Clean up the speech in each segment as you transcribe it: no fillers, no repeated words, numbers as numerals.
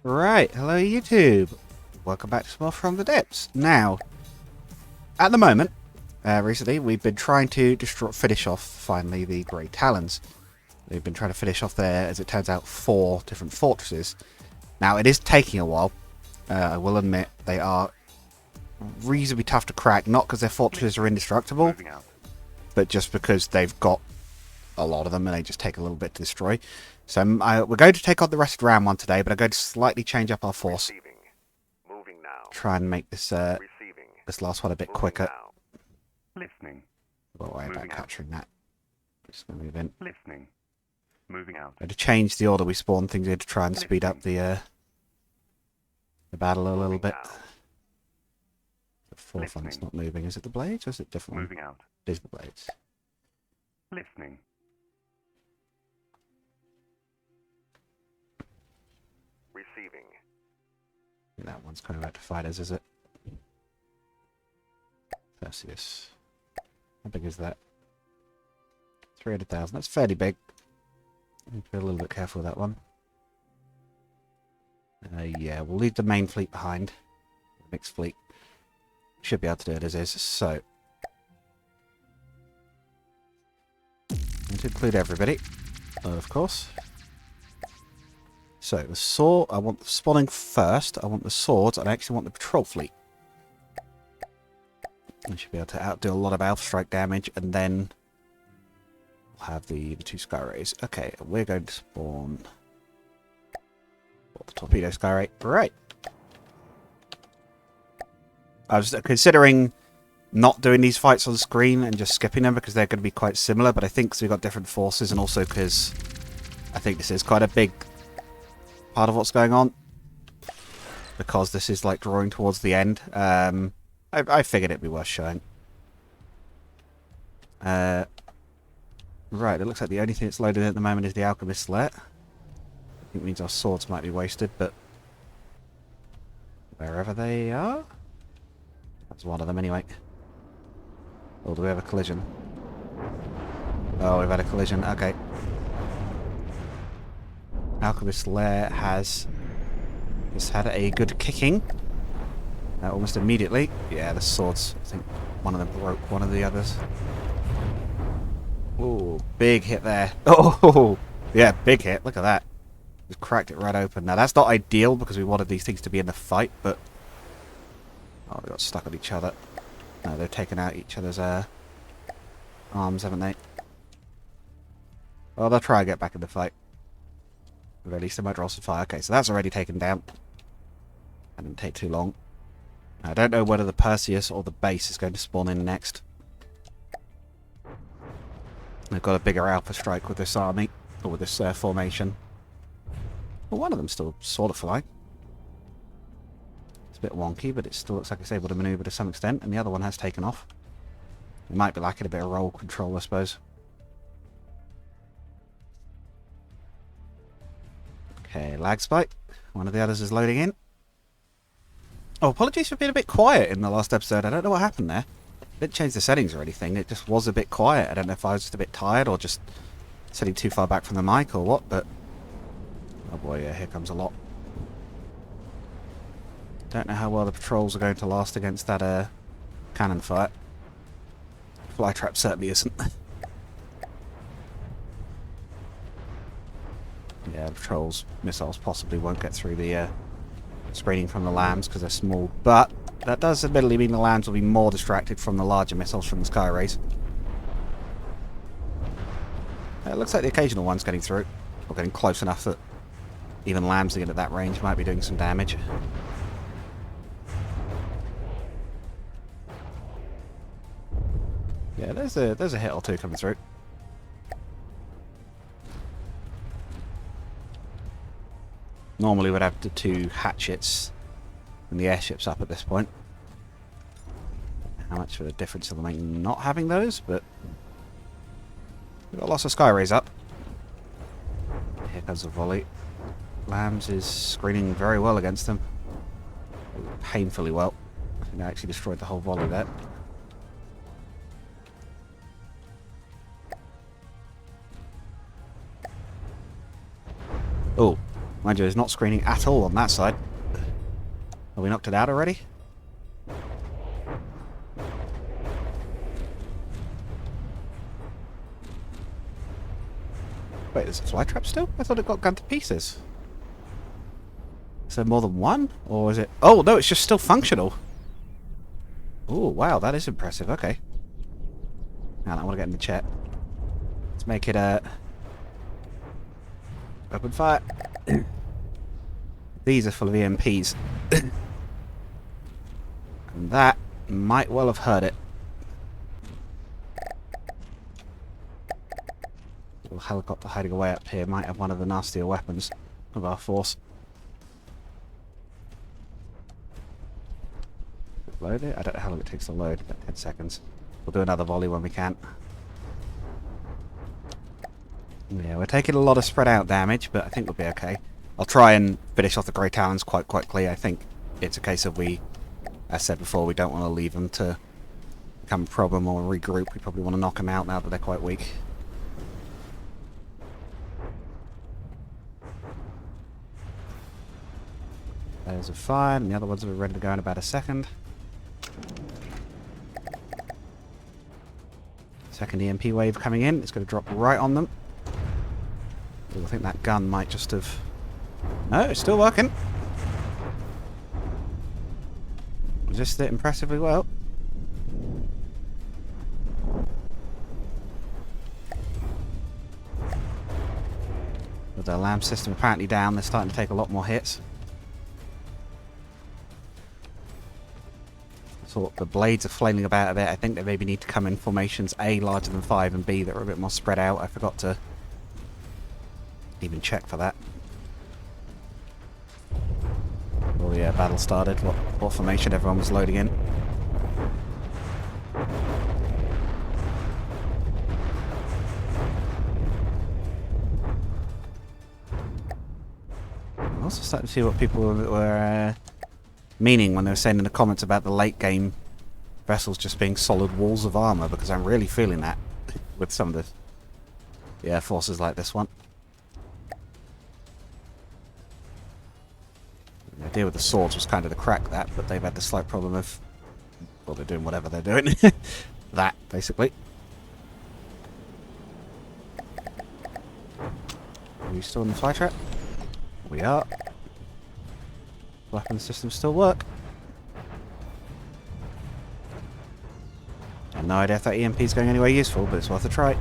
Right, hello YouTube. Welcome back to some more From the Depths. Now, at the moment, recently, we've been trying to finish off, finally, the Grey Talons. We've been trying to finish off there, as it turns out, 4 different fortresses. Now, it is taking a while. I will admit, they are reasonably tough to crack, not because their fortresses are indestructible, but just because they've got a lot of them and they just take a little bit to destroy. So we're going to take on the rest of round 1 today, but I'm going to slightly change up our force. Moving now. Try and make this this last one a bit quicker. Listening. Don't worry about capturing that. Just going to move in. Listening. Moving out. I'm going to change the order we spawn things in to try and speed up the battle a little bit. The fourth one's not moving. Is it the blades or is it a different one? Moving out. It is the blades. Listening. Receiving. That one's coming back to fight us, is it? Perseus. How big is that? 300,000. That's fairly big. Need to be a little bit careful with that one. Yeah, we'll leave the main fleet behind. The mixed fleet. Should be able to do it as is. So, and to include everybody, of course. So, the sword, I want the spawning first. I want the swords, and I actually want the patrol fleet. I should be able to outdo a lot of Alpha Strike damage, and then we'll have the 2 Sky Rays. Okay, we're going to spawn the Torpedo Sky Ray. Right. I was considering not doing these fights on screen and just skipping them because they're going to be quite similar, but I think because we've got different forces and also because I think this is quite a big part of what's going on, because this is like drawing towards the end. I figured it'd be worth showing. Right, it looks like the only thing that's loaded at the moment is the Alchemist Lair. I think it means our swords might be wasted, but wherever they are, that's one of them anyway. Or do we have a collision? Oh, we've had a collision. Okay. Alchemist Lair has just had a good kicking. Almost immediately. Yeah, the swords. I think one of them broke one of the others. Oh, big hit there. Oh, yeah, big hit. Look at that. Just cracked it right open. Now, that's not ideal because we wanted these things to be in the fight, but oh, they got stuck on each other. No, they've taken out each other's arms, haven't they? Well, they'll try and get back in the fight. Or at least they might draw some fire. Okay, so that's already taken down. That didn't take too long. I don't know whether the Perseus or the base is going to spawn in next. They've got a bigger Alpha Strike with this army, or with this formation. Well, one of them's still sort of flying. It's a bit wonky, but it still looks like it's able to maneuver to some extent, and the other one has taken off. It might be lacking a bit of roll control, I suppose. Okay, lag spike. One of the others is loading in. Oh, apologies for being a bit quiet in the last episode. I don't know what happened there. I didn't change the settings or anything. It just was a bit quiet. I don't know if I was just a bit tired or just sitting too far back from the mic or what, but oh boy, yeah, here comes a lot. Don't know how well the patrols are going to last against that cannon fire. Flytrap certainly isn't. Yeah, the patrols, missiles possibly won't get through the screening from the lambs because they're small, but that does admittedly mean the lambs will be more distracted from the larger missiles from the Sky Rays. It looks like the occasional one's getting through, or getting close enough that even lambs to get at that range might be doing some damage. Yeah, there's a hit or two coming through. Normally we'd have the 2 hatchets and the airships up at this point. How much of a difference it'll make not having those, but we've got lots of Sky Rays up. Here comes a volley. Lambs is screening very well against them. Painfully well. I think I actually destroyed the whole volley there. Oh, Mind you, it's not screening at all on that side. Have we knocked it out already? Wait, there's a flytrap still? I thought it got gunned to pieces. Is there more than one? Or is it... Oh, no, it's just still functional. Oh, wow, that is impressive. Okay. Now I want to get in the chat. Let's make it open fire. These are full of EMPs. And that might well have hurt it. Little helicopter hiding away up here might have one of the nastier weapons of our force. Load it? I don't know how long it takes to load. About 10 seconds. We'll do another volley when we can. Yeah, we're taking a lot of spread out damage, but I think we'll be okay. I'll try and finish off the Grey Talons quite quickly. I think it's a case of we, as I said before, we don't want to leave them to become a problem or regroup. We probably want to knock them out now that they're quite weak. Those are fine, and the other ones are ready to go in about a second. Second EMP wave coming in. It's going to drop right on them. Ooh, I think that gun might just have... No, it's still working. Resisted it impressively well. With their alarm system apparently down, they're starting to take a lot more hits. So the blades are flailing about a bit. I think they maybe need to come in formations A, larger than 5, and B, that are a bit more spread out. I forgot to even check for that. Oh yeah, battle started. What formation everyone was loading in. I'm also starting to see what people were meaning when they were saying in the comments about the late game vessels just being solid walls of armor, because I'm really feeling that with some of the air forces like this one. The idea with the swords was kind of to crack that, but they've had the slight problem of, well, they're doing whatever they're doing. That, basically. Are we still in the flytrap? We are. Weapon systems still work. I have no idea if that EMP is going anywhere useful, but it's worth a try.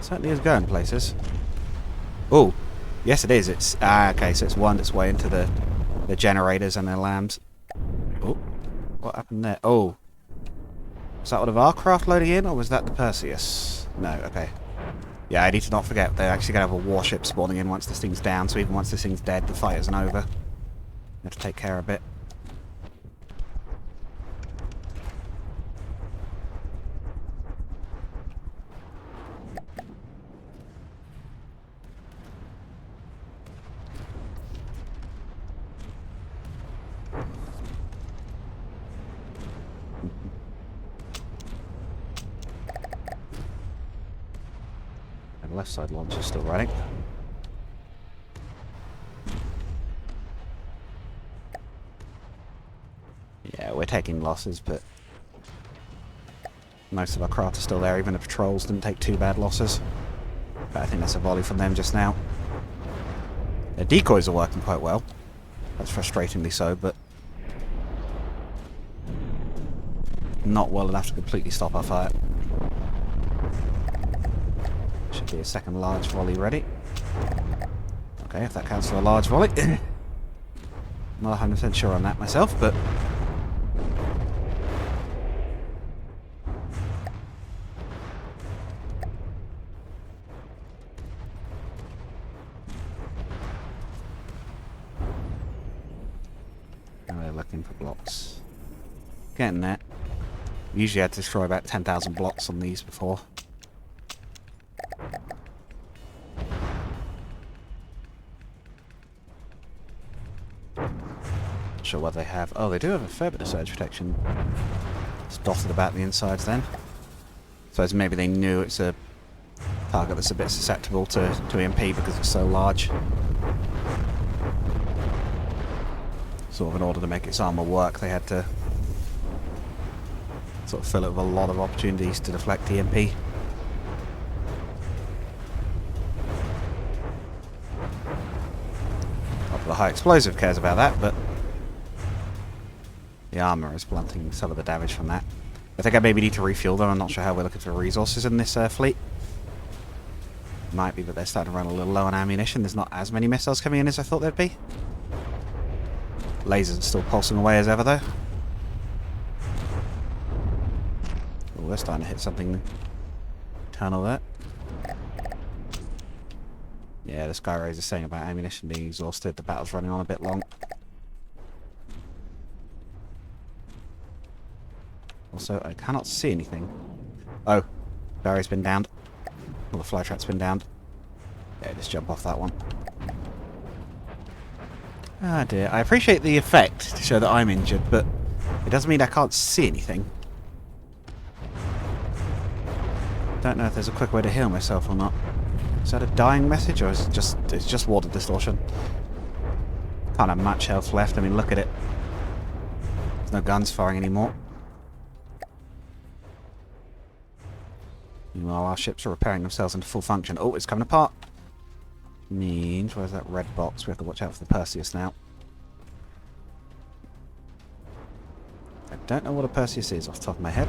Certainly is going places. Oh, yes it is. It's okay, so it's wound its way into the generators and their lambs. Oh, what happened there? Oh, was that one of our craft loading in, or was that the Perseus? No, okay. Yeah, I need to not forget they're actually going to have a warship spawning in once this thing's down, so even once this thing's dead, the fight isn't over. We have to take care of it. The left side launch is still running. Yeah, we're taking losses, but most of our craft are still there. Even the patrols didn't take too bad losses. But I think that's a volley from them just now. Their decoys are working quite well. That's frustratingly so, but not well enough to completely stop our fire. Should be a second large volley ready. Okay, if that counts for a large volley. Not 100% sure on that myself, but now we're looking for blocks. Getting there. Usually I had to destroy about 10,000 blocks on these before. Not sure what they have. Oh, they do have a fair bit of surge protection. It's dotted about the insides then. So maybe they knew it's a target that's a bit susceptible to EMP because it's so large. Sort of in order to make its armor work, they had to sort of fill it with a lot of opportunities to deflect EMP. Not that the high explosive cares about that, but the armor is blunting some of the damage from that. I think I maybe need to refuel them. I'm not sure how we're looking for resources in this fleet. Might be that they're starting to run a little low on ammunition. There's not as many missiles coming in as I thought there'd be. Lasers are still pulsing away as ever, though. Oh, we're starting to hit something internal there. Yeah, the Sky Rays is saying about ammunition being exhausted. The battle's running on a bit long. Also, I cannot see anything. Oh, barrier's been downed. Well, the flytrap's been downed. Yeah, just jump off that one. Ah dear, I appreciate the effect to show that I'm injured, but it doesn't mean I can't see anything. Don't know if there's a quick way to heal myself or not. Is that a dying message, or is it just water distortion? Can't have much health left. I mean, look at it. There's no guns firing anymore. Meanwhile, our ships are repairing themselves into full function. Oh, it's coming apart. Means, where's that red box? We have to watch out for the Perseus now. I don't know what a Perseus is off the top of my head.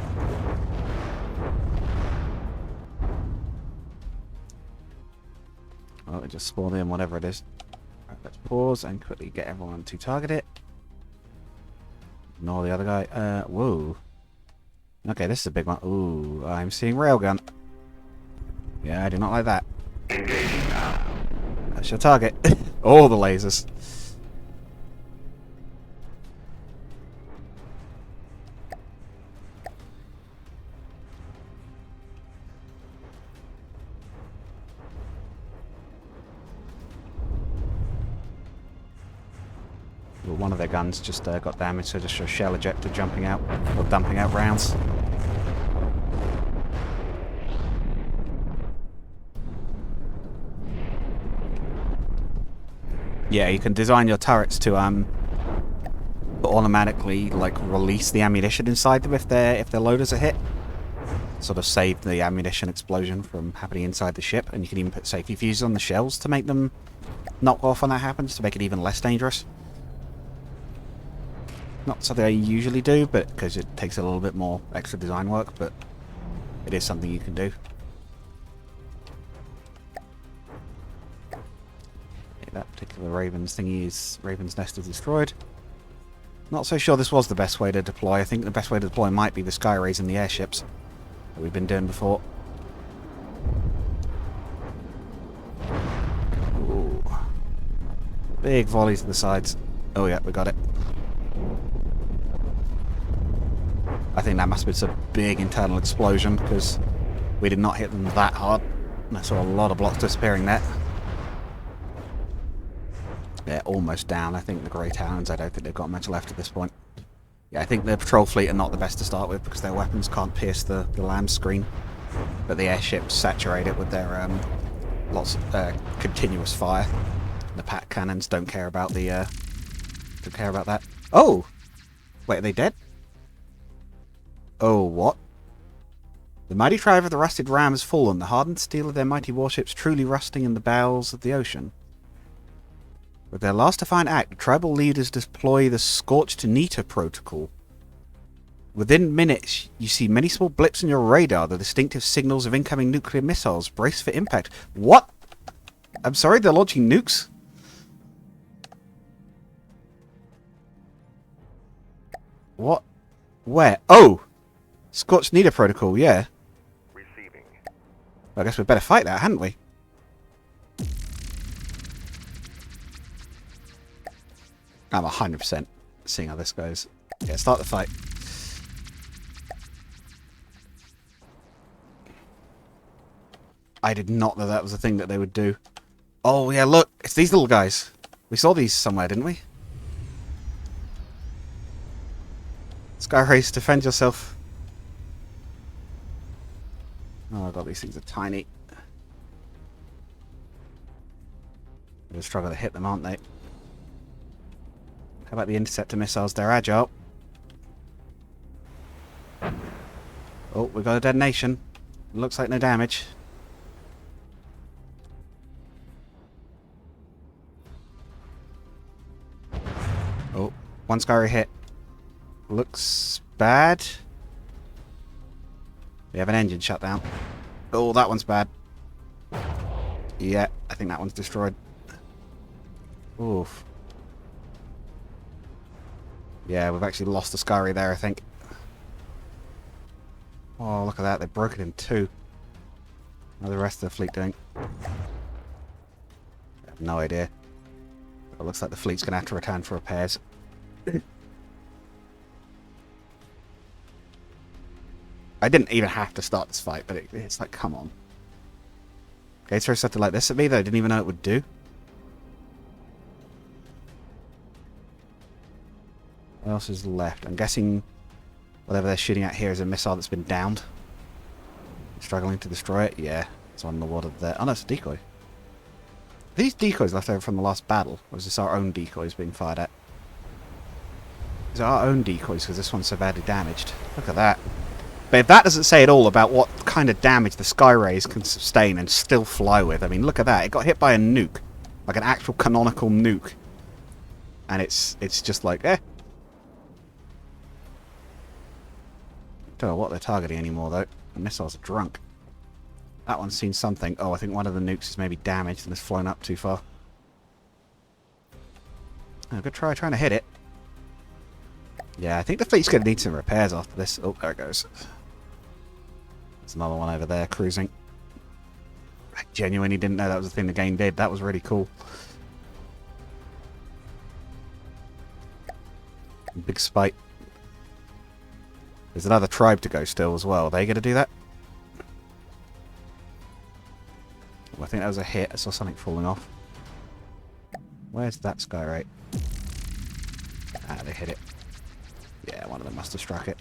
Oh, it just spawned in, whatever it is. Right, let's pause and quickly get everyone to target it. Ignore the other guy. Whoa. Okay, this is a big one. Ooh, I'm seeing railgun. Yeah, I do not like that. That's your target. All the lasers. Well, one of their guns just got damaged, so just a shell ejector jumping out, or dumping out rounds. Yeah, you can design your turrets to automatically like release the ammunition inside them if their loaders are hit. Sort of save the ammunition explosion from happening inside the ship, and you can even put safety fuses on the shells to make them knock off when that happens, to make it even less dangerous. Not something I usually do, but because it takes a little bit more extra design work, but it is something you can do. That particular Raven's nest is destroyed. Not so sure this was the best way to deploy. I think the best way to deploy might be the Sky Rays in the airships that we've been doing before. Ooh. Big volleys to the sides. Oh yeah, we got it. I think that must have been some big internal explosion, because we did not hit them that hard. And I saw a lot of blocks disappearing there. They're almost down. I think the Grey Talons, I don't think they've got much left at this point. Yeah, I think the patrol fleet are not the best to start with because their weapons can't pierce the land screen. But the airships saturate it with their lots of continuous fire. The pack cannons don't care about the that. Oh! Wait, are they dead? Oh, what? The mighty tribe of the rusted ram has fallen, the hardened steel of their mighty warships truly rusting in the bowels of the ocean. With their last defiant act, the tribal leaders deploy the Scorched Nita protocol. Within minutes, you see many small blips on your radar, the distinctive signals of incoming nuclear missiles. Brace for impact. What? I'm sorry, they're launching nukes? What? Where? Oh! Scorched Nita protocol, yeah. Receiving. I guess we'd better fight that, hadn't we? I'm 100% seeing how this goes. Yeah, start the fight. I did not know that was a thing that they would do. Oh, yeah, look. It's these little guys. We saw these somewhere, didn't we? Sky Race, defend yourself. Oh, my God, these things are tiny. They'll struggle to hit them, aren't they? How about the interceptor missiles? They're agile. Oh, we got a detonation. Looks like no damage. Oh, one Skyray hit. Looks bad. We have an engine shut down. Oh, that one's bad. Yeah, I think that one's destroyed. Oof. Yeah, we've actually lost the Skyray there, I think. Oh, look at that. They've broken in two. How's the rest of the fleet doing? I have no idea. It looks like the fleet's going to have to return for repairs. I didn't even have to start this fight, but it's like, come on. Okay, throw something like this at me that I didn't even know it would do. What else is left? I'm guessing whatever they're shooting at here is a missile that's been downed. Struggling to destroy it? Yeah, it's on the water there. Oh no, it's a decoy. Are these decoys left over from the last battle? Or is this our own decoys being fired at? Is it our own decoys because this one's so badly damaged? Look at that. But if that doesn't say at all about what kind of damage the Skyrays can sustain and still fly with, I mean, look at that. It got hit by a nuke. Like an actual canonical nuke. And it's just like, eh. Don't know what they're targeting anymore, though. The missiles are drunk. That one's seen something. Oh, I think one of the nukes is maybe damaged and has flown up too far. Oh, good try trying to hit it. Yeah, I think the fleet's going to need some repairs after this. Oh, there it goes. There's another one over there cruising. I genuinely didn't know that was the thing the game did. That was really cool. Big spite. There's another tribe to go still as well. Are they going to do that? Oh, I think that was a hit. I saw something falling off. Where's that Skyray? Ah, they hit it. Yeah, one of them must have struck it.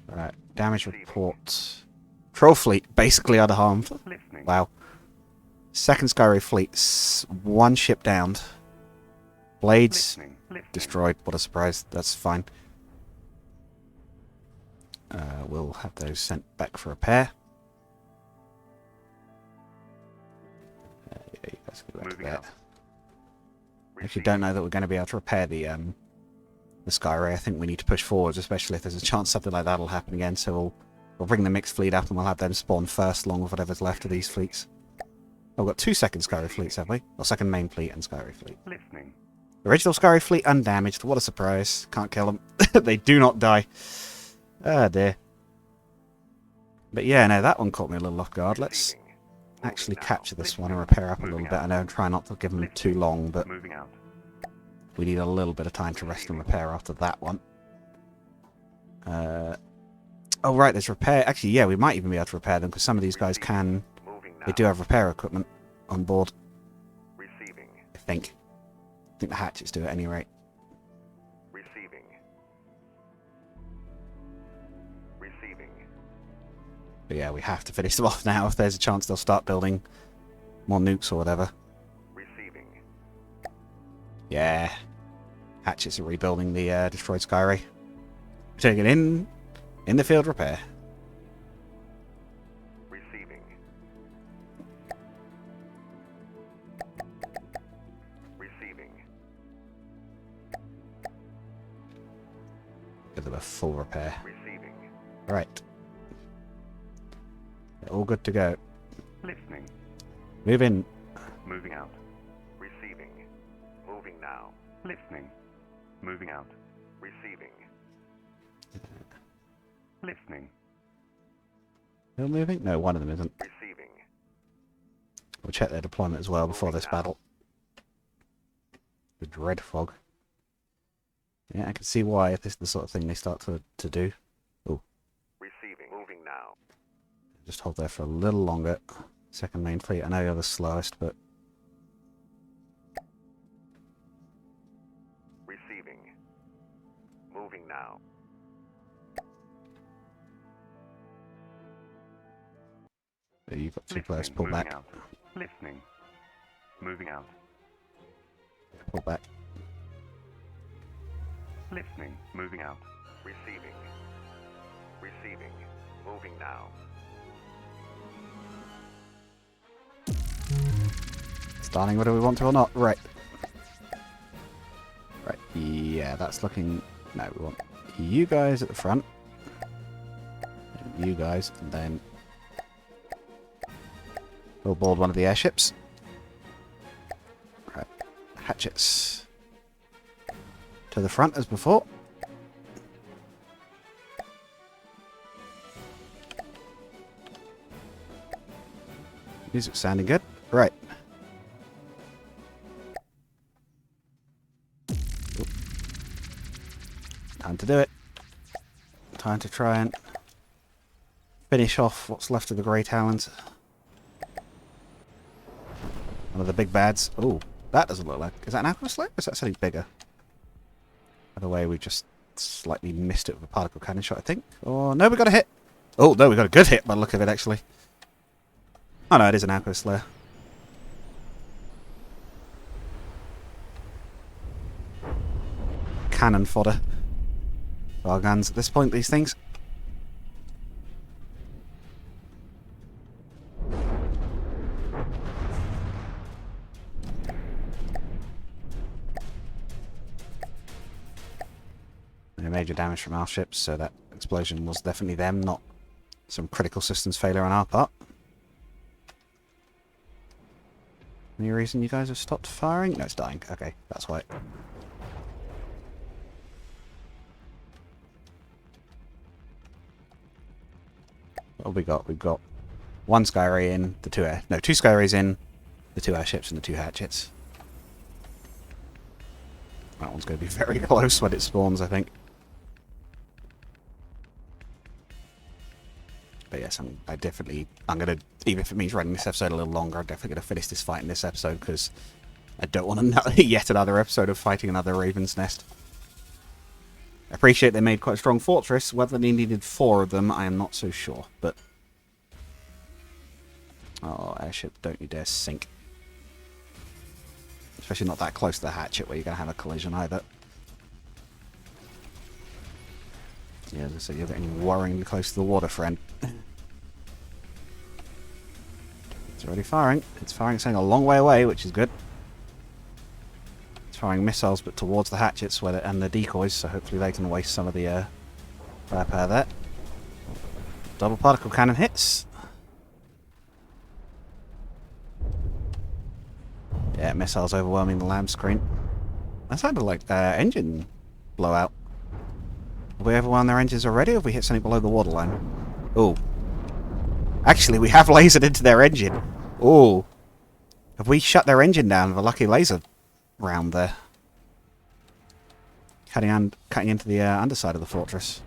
Alright, damage report. Troll fleet, basically unharmed. Wow. Second Skyray fleet, one ship downed. Blades destroyed. What a surprise. That's fine. We'll have those sent back for repair. Yeah, you guys can go back to that. I actually don't know that we're going to be able to repair the Skyray. I think we need to push forwards, especially if there's a chance something like that will happen again. So we'll bring the mixed fleet up and we'll have them spawn first, along with whatever's left of these fleets. Oh, we've got two second Skyray fleets, have we? Or second main fleet and Skyray fleet. Listening. Original Skyray fleet undamaged. What a surprise. Can't kill them. They do not die. Ah, dear. But yeah, no, that one caught me a little off guard. Let's actually capture this one and repair up a little bit. I know I'm trying not to give them too long, but we need a little bit of time to rest and repair after that one. Oh, right, there's repair. Actually, yeah, we might even be able to repair them because some of these guys can... They do have repair equipment on board. I think. I think the hatchets do at any rate. But yeah, we have to finish them off now. If there's a chance they'll start building more nukes or whatever. Yeah. Hatchets are rebuilding the destroyed Skyray. Taking it in the field repair. Give them a full repair. Right. They're all good to go. Listening. Move in. Moving out. Receiving. Moving now. Listening. Moving out. Receiving. Listening. Still moving? No, one of them isn't. Receiving. We'll check their deployment as well before this battle. The dread fog. Yeah, I can see why if this is the sort of thing they start to do. Oh. Receiving. Moving now. Just hold there for a little longer. Second main fleet. I know you're the slowest, but... Receiving. Moving now. You've got two players. Listening. Pull Moving back. out. Listening. Moving out. Pull back. Listening. Moving out. Receiving. Receiving. Moving now. Starting whether we want to or not. Right. Right. Yeah, that's looking... No, we want you guys at the front. And you guys, and then... we'll board one of the airships. Right. Hatchets. To the front as before. Music's sounding good. Right. Time to do it. Time to try and finish off what's left of the Grey Talons. One of the big bads. Oh, that doesn't look like... Is that an aqua slave? Or is that something bigger? By the way, we just slightly missed it with a particle cannon shot, I think. Oh, no, we got a hit. Oh, no, we got a good hit by the look of it, actually. Oh, no, it is an aqua slayer. Cannon fodder. For our guns at this point, these things. No major damage from our ships, so that explosion was definitely them, not some critical systems failure on our part. Any reason you guys have stopped firing? No, it's dying. Okay, that's why. What have we got? We've got one Skyray in, the two air... No, two Skyrays in, the two airships and the two hatchets. That one's going to be very close when it spawns, I think. But yes, I'm going to, even if it means running this episode a little longer, I'm definitely going to finish this fight in this episode, because I don't want yet another episode of fighting another Raven's Nest. I appreciate they made quite a strong fortress. Whether they needed 4 of them, I am not so sure, but... Oh, airship, don't you dare sink. Especially not that close to the hatchet where you're going to have a collision either. Yeah, so you're getting worryingly close to the water, friend. It's already firing. It's firing something a long way away, which is good. It's firing missiles, but towards the hatchets and the decoys, so hopefully they can waste some of the firepower there. Double particle cannon hits. Yeah, missiles overwhelming the lamb screen. That sounded like engine blowout. Have we overwhelmed their engines already, or have we hit something below the waterline? Oh. Actually, we have lasered into their engine. Oh. Have we shut their engine down with a lucky laser round there? Cutting into the underside of the fortress.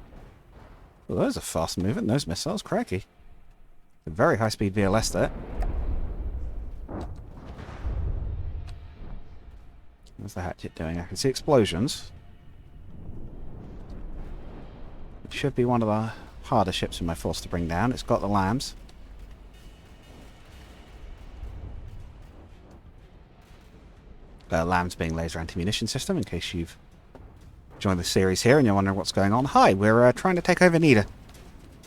Well, those are fast moving, those missiles. Cracky. A very high-speed VLS there. What's the hatchet doing? I can see explosions. It should be one of the harder ships in my force to bring down. It's got the lambs. Lambs being laser anti-munition system, in case you've joined the series here and you're wondering what's going on. Hi, we're trying to take over Nida.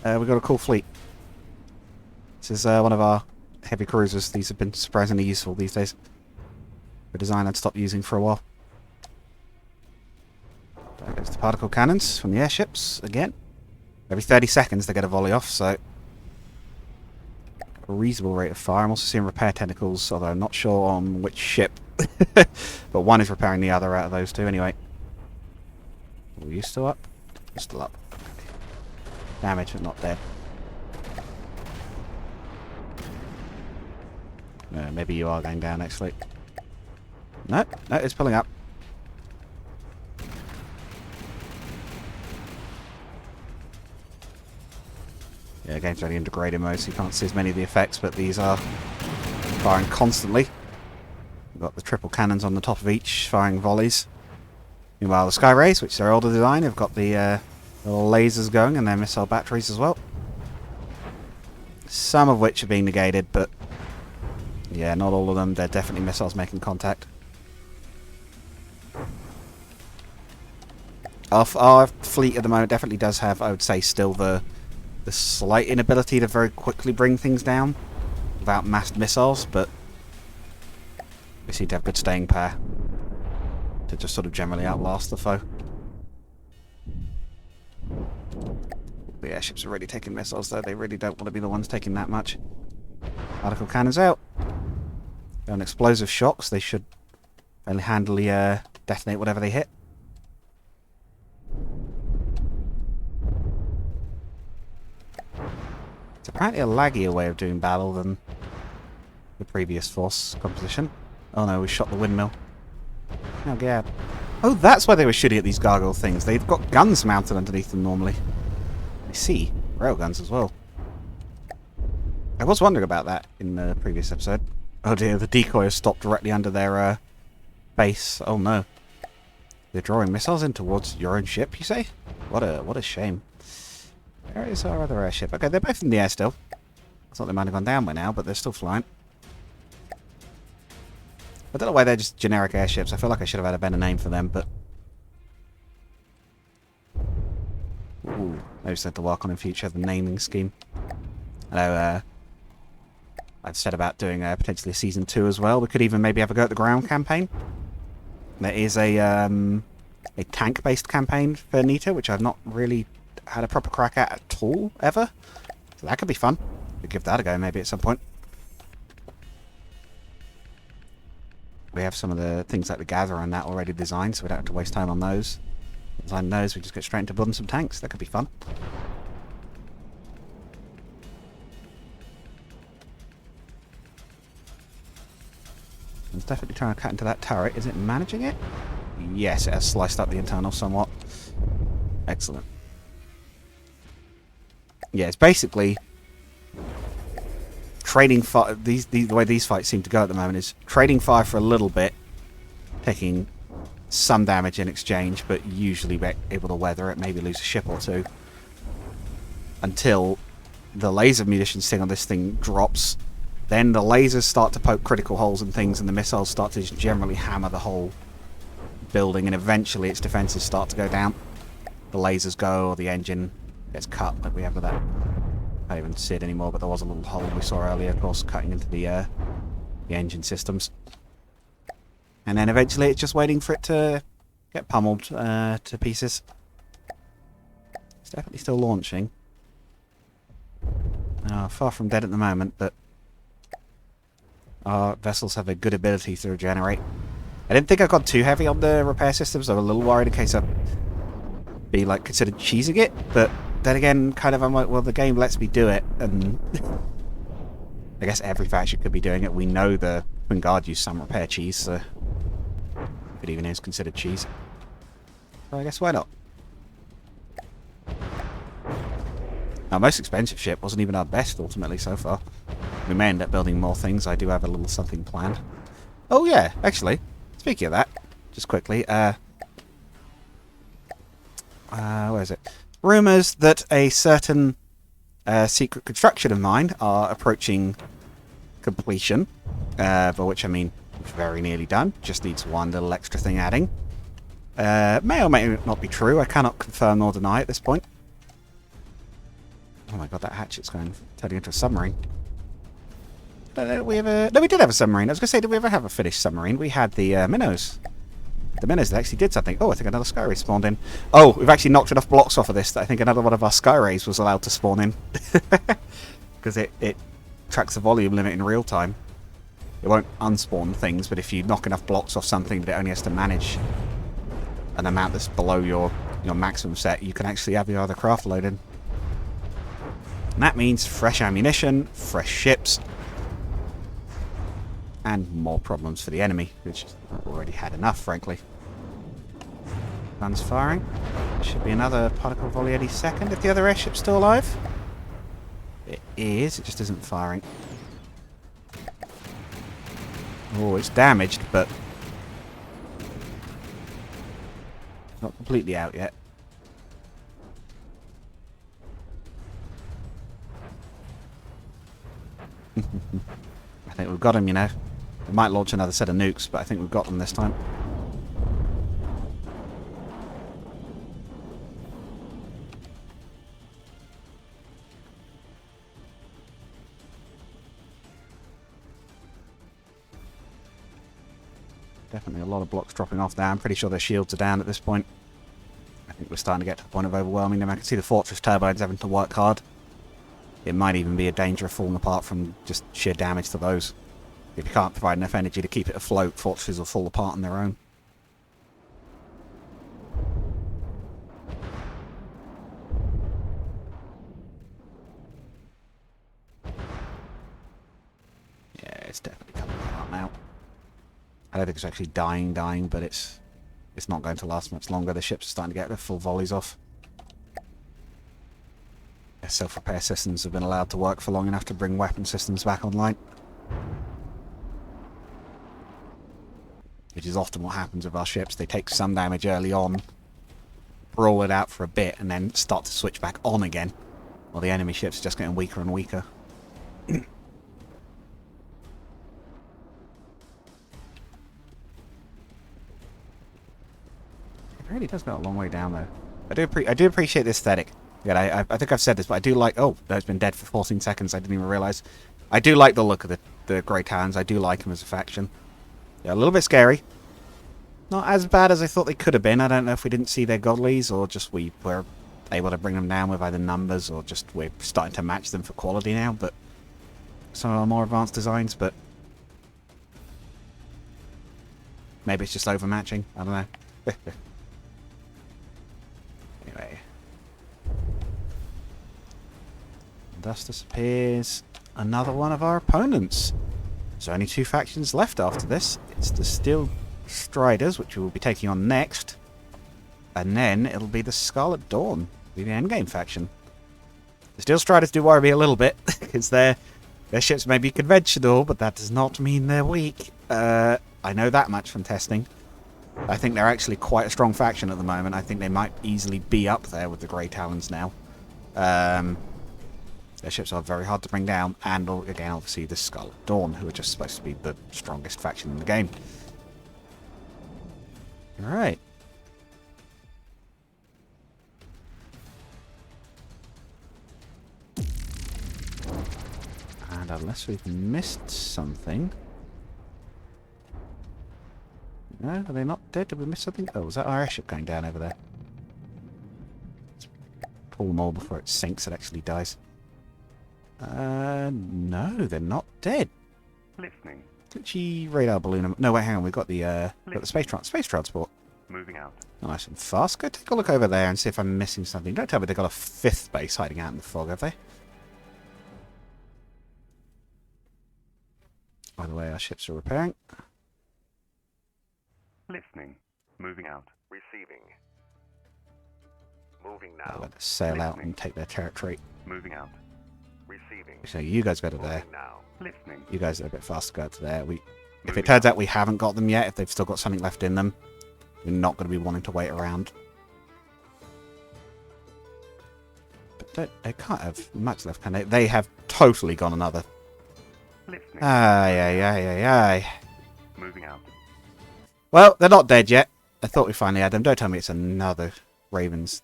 We've got a cool fleet. This is one of our heavy cruisers. These have been surprisingly useful these days. A design I'd stopped using for a while. There goes the particle cannons from the airships again. Every 30 seconds they get a volley off, so a reasonable rate of fire. I'm also seeing repair tentacles, although I'm not sure on which ship. But one is repairing the other out of those two anyway. Are you still up? You're still up. Damage, but not dead. Maybe you are going down actually. No, it's pulling up. Yeah, game's only in degraded mode, so you can't see as many of the effects, but these are firing constantly. We've got the triple cannons on the top of each, firing volleys. Meanwhile, the Skyrays, which are older design, have got the little lasers going and their missile batteries as well. Some of which are being negated, but yeah, not all of them. They're definitely missiles making contact. Our fleet at the moment definitely does have, I would say, still the slight inability to very quickly bring things down without massed missiles, but we seem to have good staying power to just sort of generally outlast the foe. The airships are already taking missiles, though. They really don't want to be the ones taking that much. Particle cannons out. And explosive shocks. They should fairly handily detonate whatever they hit. It's apparently a laggier way of doing battle than the previous force composition. Oh no, we shot the windmill. Oh, yeah. Oh, that's why they were shooting at these gargoyle things. They've got guns mounted underneath them normally. I see. Railguns as well. I was wondering about that in the previous episode. Oh dear, the decoy has stopped directly under their base. Oh no. They're drawing missiles in towards your own ship, you say? What a shame. Where is our other airship? Okay, they're both in the air still. I thought they might have gone down by now, but they're still flying. I don't know why they're just generic airships. I feel like I should have had a better name for them, but... Ooh, maybe just have to work on in future, the naming scheme. I know, I've said about doing potentially a Season 2 as well. We could even maybe have a go at the ground campaign. There is a tank-based campaign for Nita, which I've not really had a proper crack at all, ever. So that could be fun. We'll give that a go maybe at some point. We have some of the things like the Gather and that already designed, so we don't have to waste time on those. Design those, we just get straight into building some tanks. That could be fun. It's definitely trying to cut into that turret. Is it managing it? Yes, it has sliced up the internal somewhat. Excellent. Yeah, it's basically trading fire. The way these fights seem to go at the moment is trading fire for a little bit, taking some damage in exchange, but usually able to weather it, maybe lose a ship or two, until the laser munitions thing on this thing drops. Then the lasers start to poke critical holes and things, and the missiles start to just generally hammer the whole building, and eventually its defenses start to go down. The lasers go, or the engine gets cut, like we have with that. I don't even see it anymore, but there was a little hole we saw earlier, of course, cutting into the engine systems. And then eventually it's just waiting for it to get pummeled to pieces. It's definitely still launching. Far from dead at the moment, but our vessels have a good ability to regenerate. I didn't think I got too heavy on the repair systems. I was a little worried in case I'd be like considered cheesing it, but then again, kind of I'm like, well, the game lets me do it, and I guess every faction could be doing it. We know the Twin Guard use some repair cheese, so it even is considered cheese. So I guess why not? Our most expensive ship wasn't even our best ultimately so far. We may end up building more things. I do have a little something planned. Oh yeah, actually, speaking of that, just quickly, where is it? Rumours that a certain secret construction of mine are approaching completion, by which I mean very nearly done. Just needs one little extra thing adding. May or may not be true. I cannot confirm nor deny at this point. Oh my god, that hatchet's turning into a submarine. No, we did have a submarine. I was going to say, did we ever have a finished submarine? We had the minnows. The minnows that actually did something. Oh, I think another sky ray spawned in. Oh, we've actually knocked enough blocks off of this that I think another one of our sky rays was allowed to spawn in. Because it tracks the volume limit in real time. It won't unspawn things, but if you knock enough blocks off something that it only has to manage an amount that's below your maximum set, you can actually have your other craft loaded. And that means fresh ammunition, fresh ships, and more problems for the enemy, which I've already had enough, frankly. Guns firing. Should be another particle volley any second if the other airship's still alive. It is, it just isn't firing. Oh, it's damaged, but not completely out yet. I think we've got him, you know. We might launch another set of nukes, but I think we've got them this time. Definitely a lot of blocks dropping off there. I'm pretty sure their shields are down at this point. I think we're starting to get to the point of overwhelming them. I can see the fortress turbines having to work hard. It might even be a danger of falling apart from just sheer damage to those. If you can't provide enough energy to keep it afloat, fortresses will fall apart on their own. Yeah, it's definitely coming apart now. I don't think it's actually dying, but it's not going to last much longer. The ships are starting to get their full volleys off. Their self-repair systems have been allowed to work for long enough to bring weapon systems back online. Which is often what happens with our ships. They take some damage early on, brawl it out for a bit, and then start to switch back on again. While the enemy ships are just getting weaker and weaker. It really does go a long way down, though. I do appreciate the aesthetic. Yeah, I think I've said this, but I do like... Oh, no, it's been dead for 14 seconds. I didn't even realise. I do like the look of the Grey Talons. I do like them as a faction. Yeah, a little bit scary. Not as bad as I thought they could have been. I don't know if we didn't see their godlies, or just we were able to bring them down with either numbers, or just we're starting to match them for quality now, but some of our more advanced designs, but maybe it's just overmatching. I don't know. Anyway. Thus disappears another one of our opponents. There's only 2 factions left after this. It's the Steel Striders, which we will be taking on next. And then it'll be the Scarlet Dawn, be the endgame faction. The Steel Striders do worry me a little bit, because their ships may be conventional, but that does not mean they're weak. I know that much from testing. I think they're actually quite a strong faction at the moment. I think they might easily be up there with the Grey Talons now. Their ships are very hard to bring down, and again, obviously, the Scarlet Dawn, who are just supposed to be the strongest faction in the game. Alright. And unless we've missed something... No, are they not dead? Did we miss something? Oh, was that our airship going down over there? Let's pull them all before it sinks and actually dies. No, they're not dead. Listening. Glitchy radar balloon. No, wait, hang on. We've got the space transport. Moving out. Nice and fast. Go take a look over there and see if I'm missing something. Don't tell me they've got a 5th base hiding out in the fog, have they? By the way, our ships are repairing. Listening. Moving out. Receiving. Moving now. I'll let us sail out and take their territory. Moving out. Receiving. So you guys go to there. Now. Listening. You guys are a bit faster, go to there. If it turns out we haven't got them yet, if they've still got something left in them, we're not going to be wanting to wait around. But they can't have much left, can they? They have totally gone another. Listening. Aye. Moving out. Well, they're not dead yet. I thought we finally had them. Don't tell me it's another Ravens.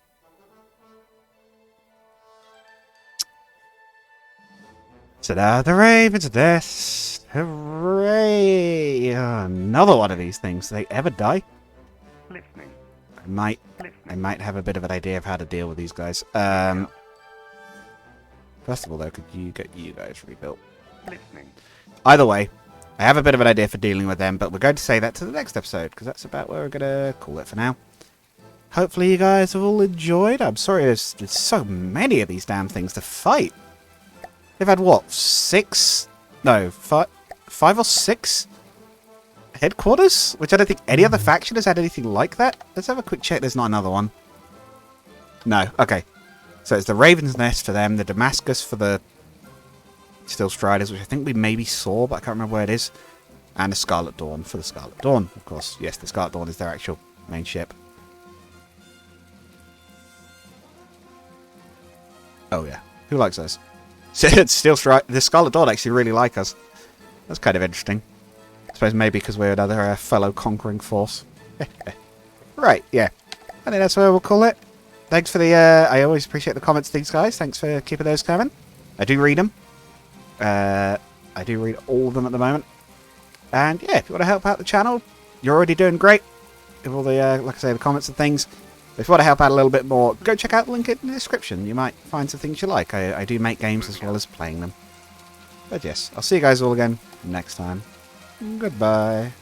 So now the Ravens are dead. Hooray! Another one of these things. Do they ever die? Listening. I might have a bit of an idea of how to deal with these guys. First of all, though, could you get you guys rebuilt? Listening. Either way, I have a bit of an idea for dealing with them, but we're going to say that to the next episode, because that's about where we're going to call it for now. Hopefully you guys have all enjoyed. I'm sorry there's so many of these damn things to fight. They've had, what, 6? No, 5 or 6 headquarters? Which I don't think any other faction has had anything like that. Let's have a quick check. There's not another one. No, okay. So it's the Raven's Nest for them, the Damascus for the Steel Striders, which I think we maybe saw, but I can't remember where it is. And the Scarlet Dawn for the Scarlet Dawn, of course. Yes, the Scarlet Dawn is their actual main ship. Oh yeah, who likes those? Steel Strike. The Scarlet Dawn actually really like us. That's kind of interesting. I suppose maybe because we're another fellow conquering force. Right, yeah. I think that's what we'll call it. Thanks for the... I always appreciate the comments, these guys. Thanks for keeping those coming. I do read them. I do read all of them at the moment. And yeah, if you want to help out the channel, you're already doing great with all the, like I say, the comments and things. If you want to help out a little bit more, go check out the link in the description. You might find some things you like. I do make games as well as playing them. But yes, I'll see you guys all again next time. Goodbye.